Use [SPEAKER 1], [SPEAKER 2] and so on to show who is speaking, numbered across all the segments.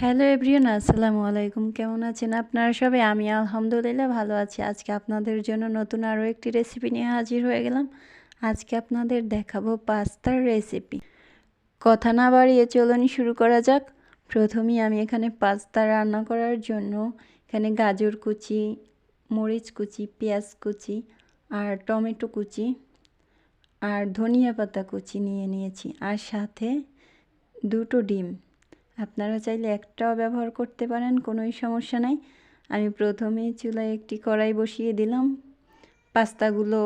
[SPEAKER 1] Hello everyone, আসসালামু আলাইকুম। কেমন আছেন আপনারা সবাই? আমি আলহামদুলিল্লাহ ভালো আছি। আজকে আপনাদের জন্য নতুন আরও একটি রেসিপি নিয়ে হাজির হয়ে গেলাম। আজকে আপনাদের দেখাবো পাস্তার রেসিপি। কথা না বাড়িয়ে চলুন শুরু করা যাক। প্রথমেই আমি এখানে পাস্তা রান্না করার জন্য এখানে গাজর কুচি, মরিচ কুচি, পেঁয়াজ কুচি আর টমেটো কুচি আর ধনিয়া পাতা কুচি নিয়ে নিয়েছি, আর সাথে দুটো ডিম। আপনারা চাইলে একটাও ব্যবহার করতে পারেন, কোনোই সমস্যা নাই। আমি প্রথমেই চুলায় একটি কড়াই বসিয়ে দিলাম পাস্তাগুলো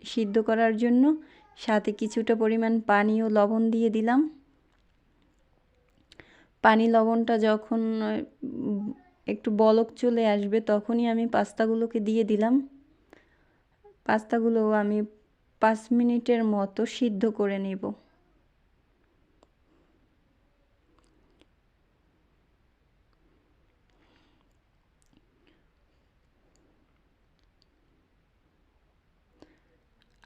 [SPEAKER 1] সিদ্ধ করার জন্য। সাথে কিছুটা পরিমাণ পানি ও লবণ দিয়ে দিলাম। পানি লবণটা যখন একটু বলক চলে আসবে তখনই আমি পাস্তাগুলোকে দিয়ে দিলাম। পাস্তাগুলো আমি 5 মিনিটের মতো সিদ্ধ করে নেব।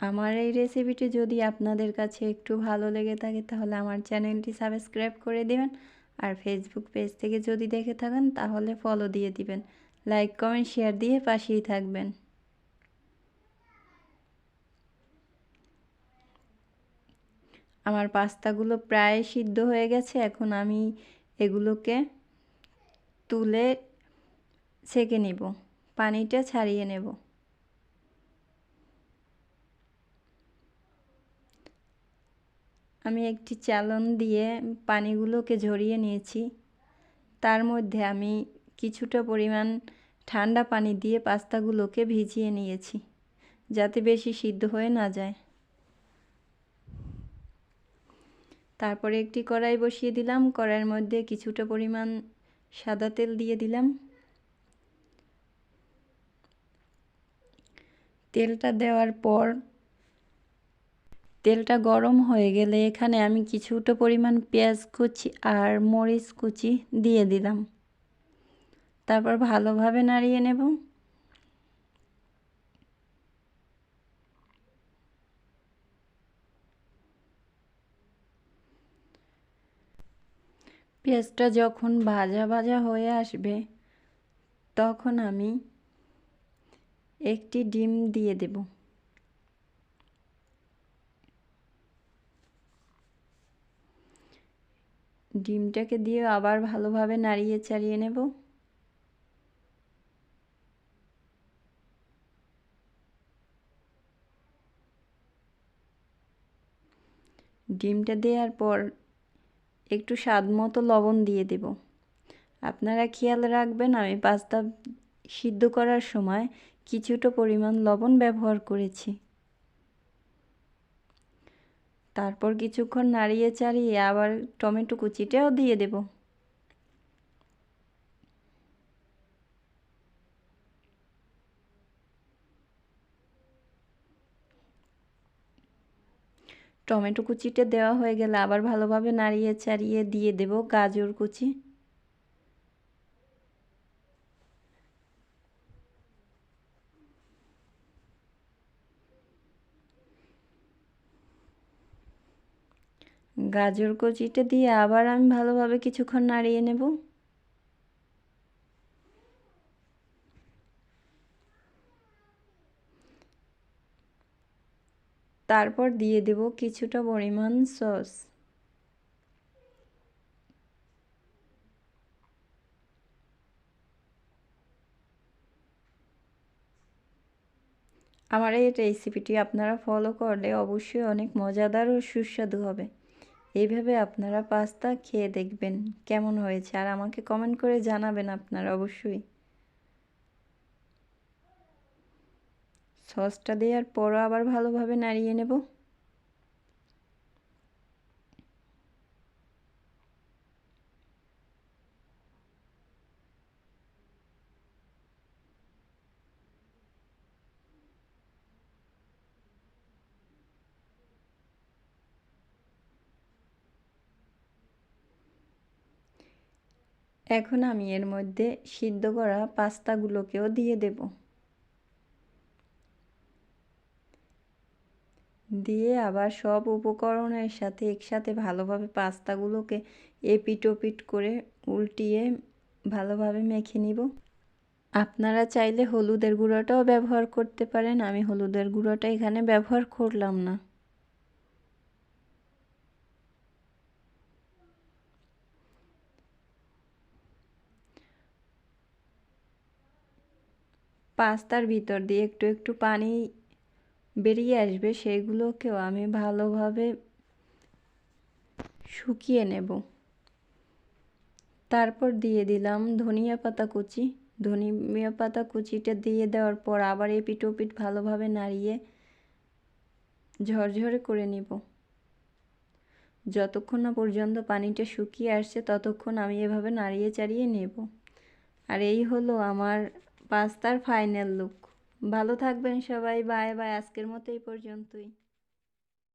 [SPEAKER 1] আমার এই রেসিপিটি যদি আপনাদের কাছে একটু ভালো লেগে থাকে তাহলে আমার চ্যানেলটি সাবস্ক্রাইব করে দেবেন, আর ফেসবুক পেজ থেকে যদি দেখে থাকেন তাহলে ফলো দিয়ে দিবেন। লাইক কমেন্ট শেয়ার দিয়ে পাশেই থাকবেন। আমার পাস্তাগুলো প্রায় সিদ্ধ হয়ে গেছে। এখন আমি এগুলোকে তুলে ছেঁকে নেব, পানিটা ছাড়িয়ে নেব। আমি একটি চালন দিয়ে পানিগুলোকে ঝরিয়ে নিয়েছি। তার মধ্যে আমি কিছুটা পরিমাণ ঠান্ডা পানি দিয়ে পাস্তাগুলোকে ভিজিয়ে নিয়েছি, যাতে বেশি সিদ্ধ হয়ে না যায়। তারপরে একটি কড়াই বসিয়ে দিলাম। কড়াইয়ের মধ্যে কিছুটা পরিমাণ সাদা তেল দিয়ে দিলাম। তেলটা দেওয়ার পর তেলটা গরম হয়ে গেলে এখানে আমি কিছুটা পরিমাণ পেঁয়াজ কুচি আর মরিচ কুচি দিয়ে দিলাম। তারপর ভালোভাবে নাড়িয়ে নেব। পেঁয়াজটা যখন ভাজা ভাজা হয়ে আসবে তখন আমি একটি ডিম দিয়ে দেব। ডিমটাকে দিয়ে আবার ভালোভাবে নাড়িয়ে চাড়িয়ে নেব। ডিমটা দেওয়ার পর একটু স্বাদ মতো লবণ দিয়ে দেব। আপনারা খেয়াল রাখবেন, আমি পাস্তা সিদ্ধ করার সময় কিছুটা পরিমাণ লবণ ব্যবহার করেছি। তারপর কিছুক্ষণ নাড়িয়ে চাড়িয়ে আবার টমেটো কুচিটাও দিয়ে দেব। টমেটো কুচিটা দেওয়া হয়ে গেলে আবার ভালোভাবে নাড়িয়ে চাড়িয়ে দিয়ে দেব গাজর কুচি। গাজর কুচিটা দিয়ে আবার আমি ভালোভাবে কিছুক্ষণ নাড়িয়ে নেব। তারপর দিয়ে দেব কিছুটা পরিমাণ সস। আমার এই রেসিপিটি আপনারা ফলো করলে অবশ্যই অনেক মজাদার ও সুস্বাদু হবে। এইভাবে আপনারা পাস্তা খেয়ে দেখবেন কেমন হয়েছে, আর আমাকে কমেন্ট করে জানাবেন আপনারা অবশ্যই। সসটা দেওয়ার পরও আবার ভালোভাবে নাড়িয়ে নেব। এখন আমি এর মধ্যে সিদ্ধ করা পাস্তাগুলোকেও দিয়ে দেব। দিয়ে আবার সব উপকরণের সাথে একসাথে ভালোভাবে পাস্তাগুলোকে এপিট ওপিট করে উল্টিয়ে ভালোভাবে মেখে নিব। আপনারা চাইলে হলুদের গুঁড়োটাও ব্যবহার করতে পারেন, আমি হলুদের গুঁড়োটা এখানে ব্যবহার করলাম না। পাস্তার ভিতর দিয়ে একটু একটু পানি বেরিয়ে আসবে, সেগুলোকেও আমি ভালোভাবে শুকিয়ে নেব। তারপর দিয়ে দিলাম ধনিয়া পাতা কুচি। ধনিয়া পাতা কুচিটা দিয়ে দেওয়ার পর আবার এপিট ওপিট ভালোভাবে নাড়িয়ে ঝরঝরে করে নিব। যতক্ষণ না পর্যন্ত পানিটা শুকিয়ে আসছে ততক্ষণ আমি এভাবে নাড়িয়ে চাড়িয়ে নেব। আর এই হলো আমার পাস্তার ফাইনাল লুক। ভালো থাকবেন সবাই, বাই বাই। আজকের মতো এই পর্যন্তই।